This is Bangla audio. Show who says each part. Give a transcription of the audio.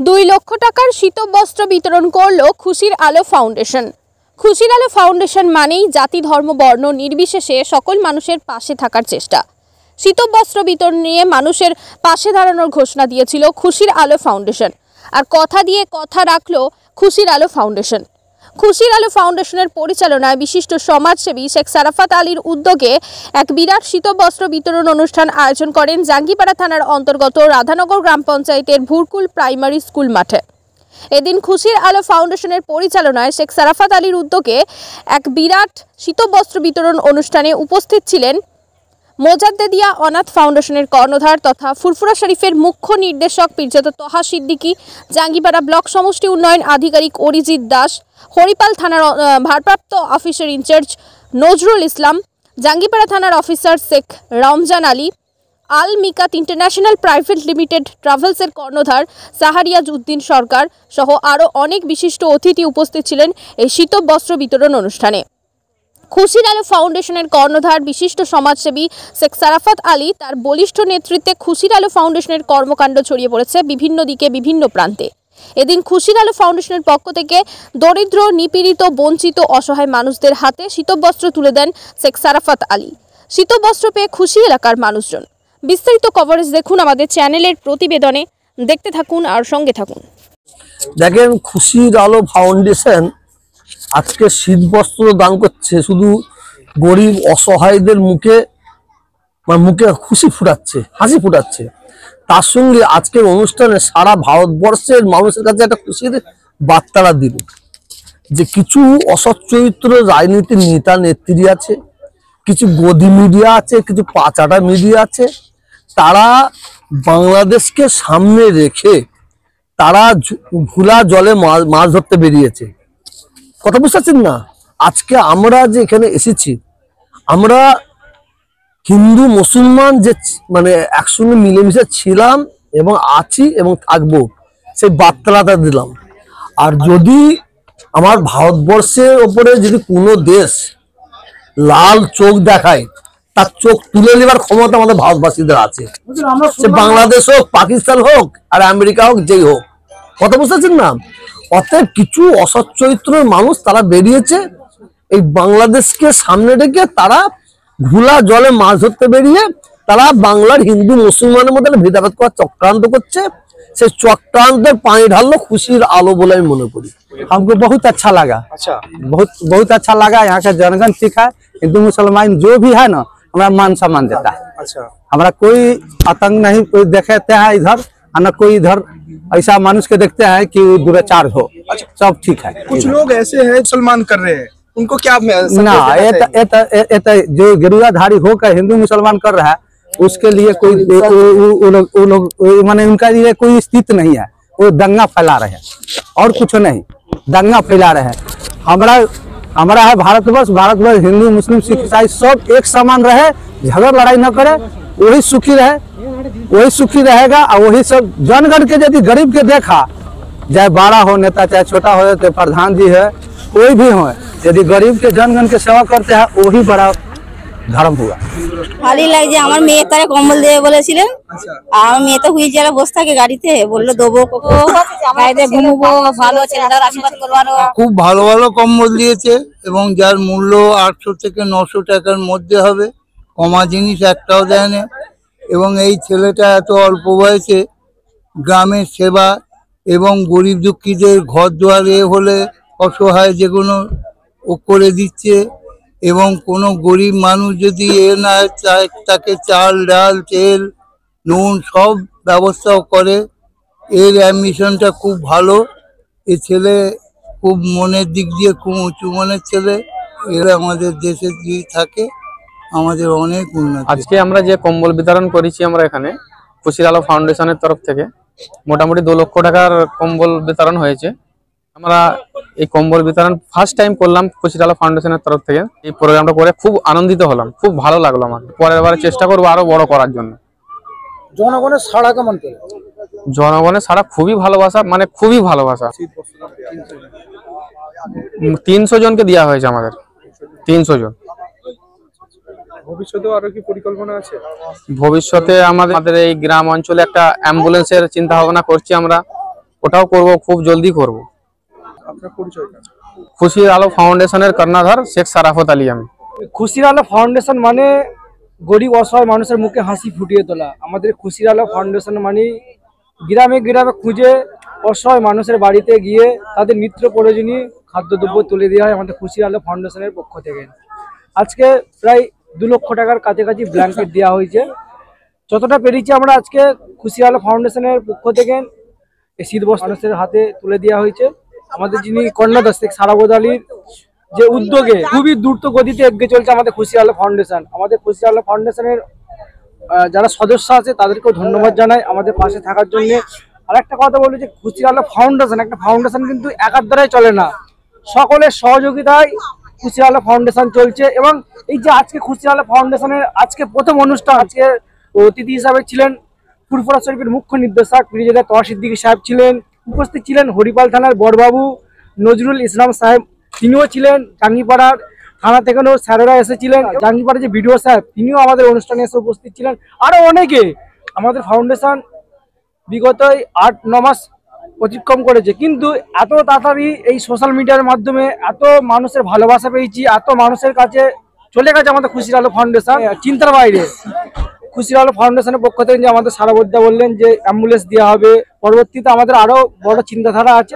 Speaker 1: 2 লক্ষ টাকার শীতবস্ত্র বিতরণ করলো খুশির আলো ফাউন্ডেশন। খুশির আলো ফাউন্ডেশন মানেই জাতি ধর্ম বর্ণ নির্বিশেষে সকল মানুষের পাশে থাকার চেষ্টা। শীতবস্ত্র বিতরণ নিয়ে মানুষের পাশে দাঁড়ানোর ঘোষণা দিয়েছিল খুশির আলো ফাউন্ডেশন, আর কথা দিয়ে কথা রাখলো খুশির আলো ফাউন্ডেশন। খুশির আলো ফাউন্ডেশনের পরিচালনায় বিশিষ্ট সমাজসেবী শেখ সারাফাত আলীর উদ্যোগে এক বিরাট শীতবস্ত্র বিতরণ অনুষ্ঠান আয়োজন করেন জাঙ্গিপাড়া থানার অন্তর্গত রাধানগর গ্রাম পঞ্চায়েতের ভুরকুল প্রাইমারি স্কুল মাঠে। এদিন খুশির আলো ফাউন্ডেশনের পরিচালনায় শেখ সারাফাত আলীর উদ্যোগে এক বিরাট শীতবস্ত্র বিতরণ অনুষ্ঠানে উপস্থিত ছিলেন মোজাদ্দেদিয়া অনাথ ফাউন্ডেশনের কর্ণধার তথা ফুরফুরা শরীফের মুখ্য নির্দেশক পীরজাদা তহা সিদ্দিকী, জাঙ্গিপাড়া ব্লক সমষ্টি উন্নয়ন আধিকারিক অরিজিৎ দাস, হরিপাল থানার ভারপ্রাপ্ত অফিসার ইনচার্জ নজরুল ইসলাম, জাঙ্গিপাড়া থানার অফিসার শেখ রমজান আলী, আল মিকাত ইন্টারন্যাশনাল প্রাইভেট লিমিটেড ট্রাভেলসের কর্ণধার সাহারিয়াজ উদ্দিন সরকার সহ আরও অনেক বিশিষ্ট অতিথি উপস্থিত ছিলেন এই শীতবস্ত্র বিতরণ অনুষ্ঠানে। খুশির আলো ফাউন্ডেশনের কর্ণধার বিশিষ্ট সমাজসেবী শেখ সারাফাত আলী তার বলিষ্ঠ নেতৃত্বে খুশির আলো ফাউন্ডেশনের কর্মকাণ্ড ছড়িয়ে পড়েছে বিভিন্ন দিকে বিভিন্ন প্রান্তে। এদিন খুশির আলো ফাউন্ডেশনের পক্ষ থেকে দরিদ্র, নিপীড়িত, বঞ্চিত, অসহায় মানুষদের হাতে শীতবস্ত্র তুলে দেন শেখ সারাফাত আলী। শীতবস্ত্র পেয়ে খুশি এলাকার মানুষজন। বিস্তারিত কভারেজ দেখুন আমাদের চ্যানেলের প্রতিবেদনে, দেখতে থাকুন আর সঙ্গে থাকুন।
Speaker 2: দেখেন, খুশির আলো ফাউন্ডেশন আজকে শীতবস্ত্র দান করছে, শুধু গরিব অসহায়দের মুখে খুশি ফুটাচ্ছে, হাসি ফুটাচ্ছে। তার সঙ্গে আজকের অনুষ্ঠানে সারা ভারতবর্ষের মানুষের কাছে একটা খুশির বার্তাটা দিল যে কিছু অসৎ চরিত্র রাজনীতির নেতা নেত্রী আছে, কিছু গদি মিডিয়া আছে, কিছু পাচাটা মিডিয়া আছে, তারা বাংলাদেশকে সামনে রেখে তারা ঘোলা জলে মাছ ধরতে বেরিয়েছে। কথা বুঝতে পারছেন না? আজকে আমরা যে এখানে এসেছি, আমরা হিন্দু মুসলমান যে একসঙ্গে মিলেমিশে ছিলাম এবং আছি এবং থাকবো, সেই বার্তাটা দিলাম। আর যদি আমার ভারতবর্ষের ওপরে যদি কোনো দেশ লাল চোখ দেখায়, তার চোখ তুলে নেবার ক্ষমতা আমাদের ভারতবাসীদের আছে। সে বাংলাদেশ হোক, পাকিস্তান হোক, আর আমেরিকা হোক, যেই হোক। কথা বুঝতে পারছেন না? অতএব কিছু অসৎ চরিত্রের মানুষ তারা বেরিয়েছে এই বাংলাদেশকে সামনে রেখে, তারা ঘোলা জলে মাছ ধরতে বেরিয়ে তারা বাংলার হিন্দু মুসলমানের মধ্যে ভেদাভেদ করার চক্রান্ত করছে। সেই চক্रांत पानी ढालो खुशीर आलो बोला मने करी।
Speaker 3: हमको बहुत अच्छा लगा। अच्छा, बहुत अच्छा लगा। यहाँ का जनगण ठीक है, हिंदू मुसलमान जो भी है ना, हमारा मान सम्मान देता है। अच्छा, हमारा कोई आतंक नहीं, कोई देखते हैं इधर न कोई इधर ऐसा मानुष के देखते हैं कि दुराचार हो। अच्छा, सब ठीक है।
Speaker 4: कुछ लोग ऐसे हैं मुसलमान कर रहे हैं, उनको क्या
Speaker 3: ना जो गिरियाधारी होकर हिंदू मुसलमान कर रहा है, उसके लिए कोई वो लोग माने उनका लिए कोई स्थिति नहीं है। वो दंगा फैला रहे हैं और कुछ नहीं, दंगा फैला रहे हैं। हमारा है भारतवर्ष हिंदू मुस्लिम सिख ईसाई सब एक समान रहे, झगड़ लड़ाई न करे, वही सुखी रहे, वही सुखी रहेगा। और वही सब जनगण के यदि गरीब के देखा, चाहे बड़ा हो नेता, चाहे छोटा हो, चाहे प्रधान जी है, कोई भी हो, यदि गरीब के जनगण के सेवा करते हैं, वही बड़ा ধর্ম হুয়া।
Speaker 5: ভালোই লাগছে। আমার মেয়ে তারা কম্বল দেবে বলেছিলেন, আর মেয়ে তো হুইল চেয়ারে বসে থাকে গাড়িতে, বললো দেবো, গাড়িতে ঘুমবো, ভালো ছেলেটার আশীর্বাদ করবো।
Speaker 6: খুব ভালো ভালো কম্বল দিয়েছে এবং যার মূল্য 800 থেকে 900 টাকার মধ্যে হবে, কমা জিনিস একটাও দেয় না। এবং এই ছেলেটা এত অল্প বয়সে গ্রামের সেবা এবং গরিব দুঃখীদের ঘর দুয়ারে হলে অসহায় যেগুলো ও করে দিচ্ছে। এবং কোনো গরিব মানুষ যদি না চায়, তাকে চাল, ডাল, তেল, নুন সব ব্যবস্থাও করে। এর অ্যাম্বিশনটা খুব ভালো। এ ছেলে খুব মনের দিক দিয়ে খুব উঁচু মনের ছেলে। এরা আমাদের দেশে যদি থাকে আমাদের অনেক উন্নতি।
Speaker 7: আজকে আমরা যে কম্বল বিতরণ করেছি আমরা এখানে খুশির আলো ফাউন্ডেশনের তরফ থেকে মোটামুটি 2 লক্ষ টাকার কম্বল বিতরণ হয়েছে। আমরা এই কম্বল বিতরণ ফার্স্ট টাইম করলাম খুশির আলো ফাউন্ডেশনের তরফ থেকে। এই প্রোগ্রামটা করে খুব আনন্দিত হলাম, খুব ভালো লাগলো আমার। পরের বারে চেষ্টা করবো আরো বড় করার জন্য।
Speaker 4: জনগণের সাড়া কেমন পেল?
Speaker 7: জনগণের সাড়া খুবই ভালোবাসা, মানে খুবই ভালোবাসা। 300 জনকে দেওয়া হয়েছে আমাদের, 300 জন।
Speaker 4: ভবিষ্যতে আরো কি পরিকল্পনা আছে?
Speaker 7: ভবিষ্যতে আমাদের এই গ্রাম অঞ্চলে একটা অ্যাম্বুলেন্সের চিন্তা ভাবনা করছি আমরা। ওটাও করব, খুব জলদি করব।
Speaker 4: আপনার পরিচয়টা?
Speaker 7: খুশির আলো ফাউন্ডেশনের কর্ণধার শেখ সারাফত আলী আমি।
Speaker 8: খুশির আলো ফাউন্ডেশন মানে গরিব অসহায় মানুষের মুখে হাসি ফুটিয়ে তোলা। আমাদের খুশির আলো ফাউন্ডেশন মানে গ্রামে গ্রামে খুঁজে অসহায় মানুষের বাড়িতে গিয়ে তাদের নিত্য প্রয়োজনীয় খাদ্যদ্রব্য তুলে দেওয়া হয় আমাদের খুশির আলো ফাউন্ডেশনের পক্ষ থেকে। আজকে প্রায় 2 লক্ষ টাকার কাছাকাছি ব্ল্যাঙ্কেট দেওয়া হয়েছে। যতটা পেরেছি আমরা আজকে খুশির আলো ফাউন্ডেশনের পক্ষ থেকে এই শীতবস্ত্র মানুষের হাতে তুলে দেওয়া হয়েছে। আমাদের যিনি কর্ণধার শেখ সারাফত আলীর যে উদ্যোগে খুবই দ্রুত গতিতে এগিয়ে চলছে আমাদের খুশির আলো ফাউন্ডেশন। আমাদের খুশির আলো ফাউন্ডেশনের যারা সদস্য আছে তাদেরকেও ধন্যবাদ জানাই আমাদের পাশে থাকার জন্য। আর একটা কথা বলি যে খুশির আলো ফাউন্ডেশন, একটা ফাউন্ডেশন কিন্তু একার দ্বারাই চলে না, সকলের সহযোগিতায় খুশির আলো ফাউন্ডেশন চলছে। এবং এই যে আজকে খুশির আলো ফাউন্ডেশনের আজকে প্রথম অনুষ্ঠান, আজকে অতিথি হিসাবে ছিলেন ফুরফুরা শরীফের মুখ্য নির্দেশক ব্রিগেডিয়ার তোহা সিদ্দিকী সাহেব ছিলেন, উপস্থিত ছিলেন হরিপাল থানার বড়বাবু নজরুল ইসলাম সাহেব, তিনিও ছিলেন। জাঙ্গিপাড়ার থানা থেকেও স্যারেরা এসেছিলেন, জাঙ্গিপাড়ার যে বিডিও সাহেব তিনিও আমাদের অনুষ্ঠানে এসে উপস্থিত ছিলেন। আরো অনেকে। আমাদের ফাউন্ডেশন বিগত 8-9 মাস অতিক্রম করেছে, কিন্তু এত তাড়াতাড়ি এই সোশ্যাল মিডিয়ার মাধ্যমে এত মানুষের ভালোবাসা পেয়েছি, এত মানুষের কাছে চলে গেছে আমাদের খুশির আলো ফাউন্ডেশন চিন্তার বাইরে। খুশির আলো ফাউন্ডেশনের পক্ষ থেকে যে আমাদের সারাবদ্দা বললেন যে অ্যাম্বুলেন্স দেওয়া হবে, পরবর্তীতে আমাদের আরো বড় চিন্তাধারা আছে।